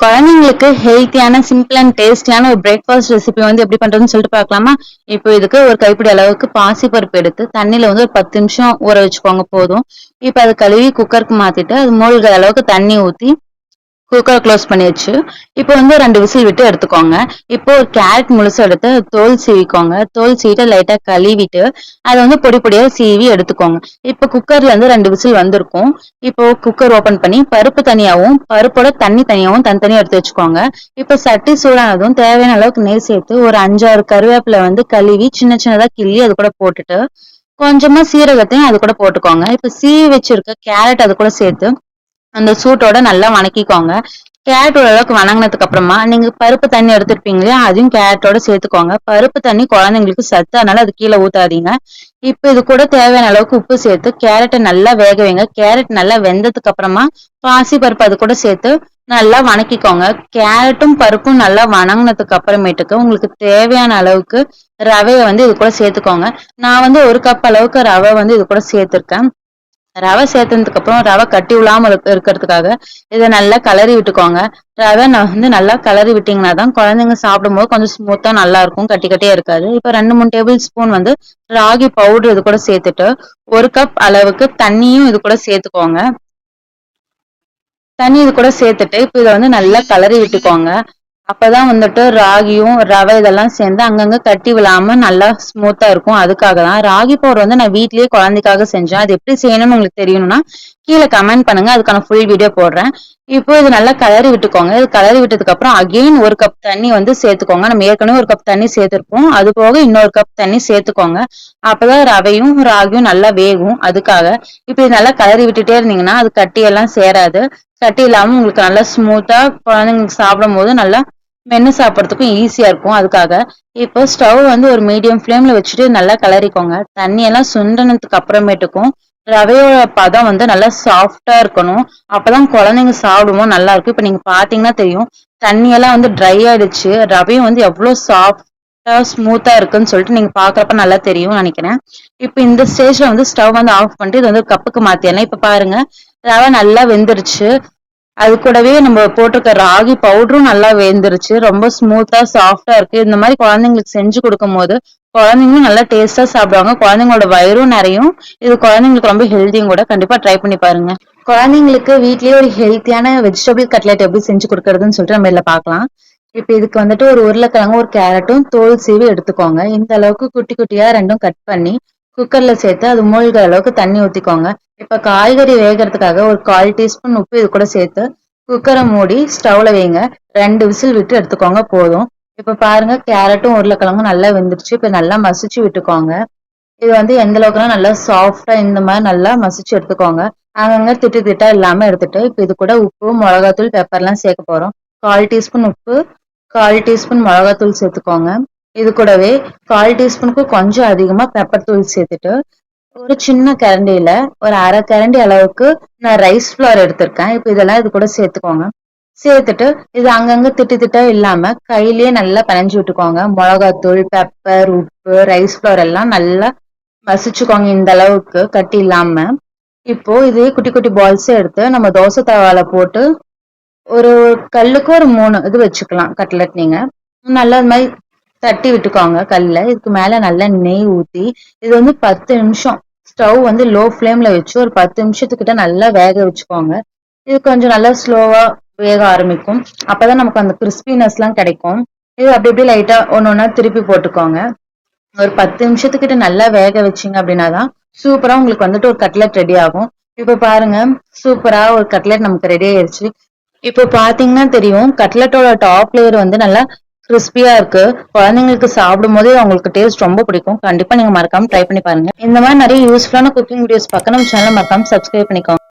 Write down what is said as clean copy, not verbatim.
குழந்தைங்களுக்கு ஹெல்த்தியான simple and டேஸ்டியான ஒரு பிரேக்ஃபாஸ்ட் ரெசிபி வந்து எப்படி பண்றதுன்னு சொல்லிட்டு பார்க்கலாமா? இப்போ இதுக்கு ஒரு கைப்பிடி அளவுக்கு பாசிப்பருப்பு எடுத்து தண்ணியில வந்து ஒரு 10 நிமிஷம் ஊற வச்சுக்கோங்க போதும். இப்போ அதை கழுவி குக்கருக்கு மாத்திட்டு அது மூழ்கிற அளவுக்கு தண்ணி ஊத்தி குக்கர் க்ளோஸ் பண்ணி வச்சு இப்போ வந்து 2 விசில் விட்டு எடுத்துக்கோங்க. இப்போ ஒரு கேரட் முழுசா எடுத்து தோல் சீவிக்கோங்க. தோல் சீவிட்டு லைட்டா கழுவிட்டு அதை வந்து பொடி பொடியா சீவி எடுத்துக்கோங்க. இப்போ குக்கர்ல இருந்து 2 விசில் வந்திருக்கும். இப்போ குக்கர் ஓபன் பண்ணி பருப்பு தனியாவும் பருப்போட தண்ணி தனியாவும் தனித்தனியா எடுத்து வச்சுக்கோங்க. இப்போ சட்டி சூடானதும் தேவையான அளவுக்கு நெய் சேர்த்து ஒரு 5-6 கருவேப்பிலை வந்து கழுவி சின்ன சின்னதா கிள்ளி அது கூட போட்டுட்டு கொஞ்சமா சீரகத்தையும் அது கூட போட்டுக்கோங்க. இப்போ சீவி வச்சிருக்க கேரட் அது கூட சேர்த்து அந்த சூட்டோட நல்லா வணக்கிக்கோங்க. கேரட் ஓரளவுக்கு வணங்கினதுக்கு அப்புறமா நீங்க பருப்பு தண்ணி எடுத்திருப்பீங்க இல்லையா, அதையும் கேரட்டோட சேர்த்துக்கோங்க. பருப்பு தண்ணி குழந்தைங்களுக்கு சத்து, அதனால அது கீழே ஊத்தாதீங்க. இப்ப இது கூட தேவையான அளவுக்கு உப்பு சேர்த்து கேரட்டை நல்லா வேக வைங்க. கேரட் நல்லா வெந்ததுக்கு அப்புறமா பாசி பருப்பு அது கூட சேர்த்து நல்லா வணக்கிக்கோங்க. கேரட்டும் பருப்பும் நல்லா வணங்கினதுக்கு அப்புறமேட்டுக்கு உங்களுக்கு தேவையான அளவுக்கு ரவையை வந்து இது கூட சேர்த்துக்கோங்க. நான் வந்து 1 கப் அளவுக்கு ரவை வந்து இது கூட சேர்த்திருக்கேன். ரவை சேர்த்ததுக்கு அப்புறம் ரவை கட்டி விழாம இருக்கிறதுக்காக இதை நல்லா கலரி விட்டுக்கோங்க. ரவை வந்து நல்லா கலரி விட்டீங்கன்னா தான் குழந்தைங்க சாப்பிடும்போது கொஞ்சம் ஸ்மூத்தா நல்லா இருக்கும், கட்டி கட்டியா இருக்காது. இப்ப 2-3 டேபிள் ஸ்பூன் வந்து ராகி பவுடர் இது கூட சேர்த்துட்டு 1 கப் அளவுக்கு தண்ணியும் இது கூட சேர்த்துக்கோங்க. தண்ணி இது கூட சேர்த்துட்டு இப்ப இதை வந்து நல்லா கலரி விட்டுக்கோங்க. அப்பதான் வந்துட்டு ராகியும் ரவை இதெல்லாம் சேர்ந்து அங்கங்க கட்டி விழாம நல்லா ஸ்மூத்தா இருக்கும். அதுக்காக தான் ராகி பவுடர் வந்து நான் வீட்லயே குழந்தைக்காக செஞ்சேன். அது எப்படி செய்யணும்னு உங்களுக்கு தெரியணும்னா கீழே கமெண்ட் பண்ணுங்க, அதுக்கான ஃபுல் வீடியோ போடுறேன். இப்போ இது நல்லா கலரி விட்டுக்கோங்க. இது கலரி விட்டதுக்கு அப்புறம் அகெயின் 1 கப் தண்ணி வந்து சேர்த்துக்கோங்க. நம்ம ஏற்கனவே 1 கப் தண்ணி சேர்த்திருப்போம், அது போக இன்னொரு கப் தண்ணி சேர்த்துக்கோங்க. அப்பதான் ரவையும் ராகியும் நல்லா வேகும். அதுக்காக இப்ப இது நல்லா கலரி விட்டுட்டே இருந்தீங்கன்னா அது கட்டியெல்லாம் சேராது. கட்டி இல்லாம உங்களுக்கு நல்லா ஸ்மூத்தா குழந்தைங்களுக்கு சாப்பிடும் போது நல்லா மென்னு சாப்பிட்றதுக்கும் ஈஸியா இருக்கும். அதுக்காக இப்போ ஸ்டவ் வந்து ஒரு மீடியம் ஃப்ளேம்ல வச்சுட்டு நல்லா கிளறிக்கோங்க. தண்ணி எல்லாம் சுண்டனதுக்கு அப்புறமேட்டுக்கும் ரவையோட பதம் வந்து நல்லா சாஃப்டா இருக்கணும். அப்பதான் குழந்தைங்க சாப்பிடும்போது நல்லா இருக்கும். இப்ப நீங்க பாத்தீங்கன்னா தெரியும், தண்ணி எல்லாம் வந்து ட்ரை ஆயிடுச்சு. ரவையும் வந்து எவ்வளவு சாஃப்டா ஸ்மூத்தா இருக்குன்னு சொல்லிட்டு நீங்க பாக்குறப்ப நல்லா தெரியும் நினைக்கிறேன். இப்ப இந்த ஸ்டேஜ்ல வந்து ஸ்டவ் வந்து ஆஃப் பண்ணிட்டு இது வந்து கப்புக்கு மாத்திடலாம். இப்ப பாருங்க, ரவை நல்லா வெந்துருச்சு. அது கூடவே நம்ம போட்டிருக்க ராகி பவுடரும் நல்லா வெந்துருச்சு. ரொம்ப ஸ்மூத்தா சாஃப்டா இருக்கு. இந்த மாதிரி குழந்தைங்களுக்கு செஞ்சு கொடுக்கும் போது குழந்தைங்களும் நல்லா டேஸ்டா சாப்பிடுவாங்க. குழந்தைங்களோட வயிறும் நிறையும். இது குழந்தைங்களுக்கு ரொம்ப ஹெல்த்தியும் கூட. கண்டிப்பா ட்ரை பண்ணி பாருங்க. குழந்தைங்களுக்கு வீட்லயே ஒரு ஹெல்த்தியான வெஜிடபிள் கட்லெட் எப்படி செஞ்சு கொடுக்கறதுன்னு சொல்லிட்டு நம்ம இதுல பார்க்கலாம். இப்ப இதுக்கு வந்துட்டு ஒரு உருளைக்கிழங்கும் ஒரு கேரட்டும் தோல் சீவி எடுத்துக்கோங்க. இந்த அளவுக்கு குட்டி குட்டியா ரெண்டும் கட் பண்ணி குக்கர்ல சேர்த்து அது மூழ்கிற அளவுக்கு தண்ணி ஊத்திக்கோங்க. இப்ப காய்கறி வேகறதுக்காக ஒரு 1/4 டீஸ்பூன் உப்பு இது கூட சேர்த்து குக்கரை மூடி ஸ்டவ்ல வைங்க. 2 விசில் விட்டு எடுத்துக்கோங்க போதும். இப்ப பாருங்க, கேரட்டும் உருளைக்கிழங்கும் நல்லா வெந்துருச்சு. இப்ப நல்லா மசிச்சு விட்டுக்கோங்க. இது வந்து எந்த அளவுக்குனா நல்லா சாஃப்டா இந்த மாதிரி நல்லா மசிச்சு எடுத்துக்கோங்க. அங்கங்க திட்டு திட்டா இல்லாம எடுத்துட்டு இப்ப இது கூட உப்பு, மிளகாத்தூள், பெப்பர்லாம் சேர்க்க போறோம். 1/4 டீஸ்பூன் உப்பு, 1/4 டீஸ்பூன் மிளகாத்தூள் சேர்த்துக்கோங்க. இது கூடவே 1/4 டீஸ்பூனுக்கு கொஞ்சம் அதிகமா பெப்பர் தூள் சேர்த்துட்டு ஒரு சின்ன கரண்டியில ஒரு 1/2 கரண்டி அளவுக்கு நான் ரைஸ் ஃப்ளவர் எடுத்திருக்கேன். இப்ப இதெல்லாம் இது கூட சேர்த்துக்கோங்க. சேர்த்துட்டு இது அங்கங்க திட்டு திட்டா இல்லாம கையிலேயே நல்லா பிணைஞ்சு விட்டுக்கோங்க. மிளகாத்தூள், பெப்பர், உப்பு, ரைஸ் ஃப்ளவர் எல்லாம் நல்லா மசிச்சுக்கோங்க இந்த அளவுக்கு கட்டி இல்லாம. இப்போ இதே குட்டி குட்டி பால்ஸ் எடுத்து நம்ம தோசை தவால போட்டு ஒரு கல்லுக்கு ஒரு 3 இது வச்சுக்கலாம் கட்லெட். நீங்க நல்லா இந்த மாதிரி தட்டி விட்டுக்கோங்க கல்ல. இதுக்கு மேல நல்லா நெய் ஊத்தி இது வந்து 10 நிமிஷம் ஸ்டவ் வந்து லோ ஃப்ளேம்ல வச்சு ஒரு 10 நிமிஷத்துக்கிட்ட நல்லா வேக வச்சுக்கோங்க. இது கொஞ்சம் நல்லா ஸ்லோவா வேக ஆரம்பிக்கும். அப்பதான் நமக்கு அந்த கிறிஸ்பினஸ் எல்லாம் கிடைக்கும். இது அப்படி இப்படி லைட்டா ஒன்னொன்னா திருப்பி போட்டுக்கோங்க. ஒரு 10 நிமிஷத்துக்கிட்ட நல்லா வேக வச்சீங்க அப்படின்னாதான் சூப்பரா உங்களுக்கு வந்துட்டு ஒரு கட்லெட் ரெடி ஆகும். இப்ப பாருங்க, சூப்பரா ஒரு கட்லெட் நமக்கு ரெடி ஆயிருச்சு. இப்போ பாத்தீங்கன்னா தெரியும், கட்லெட்டோட டாப் லேயர் வந்து நல்லா கிறிஸ்பியா இருக்கு. குழந்தைங்களுக்கு சாப்பிடும் போதே அவங்களுக்கு டேஸ்ட் ரொம்ப பிடிக்கும். கண்டிப்பா நீங்க மறக்காம ட்ரை பண்ணி பாருங்க. இந்த மாதிரி நிறைய யூஸ்ஃபுல்லான குக்கிங் வீடியோஸ் பார்க்க நம்ம சேனலை மறக்காம சப்ஸ்கிரைப் பண்ணிக்கோங்க.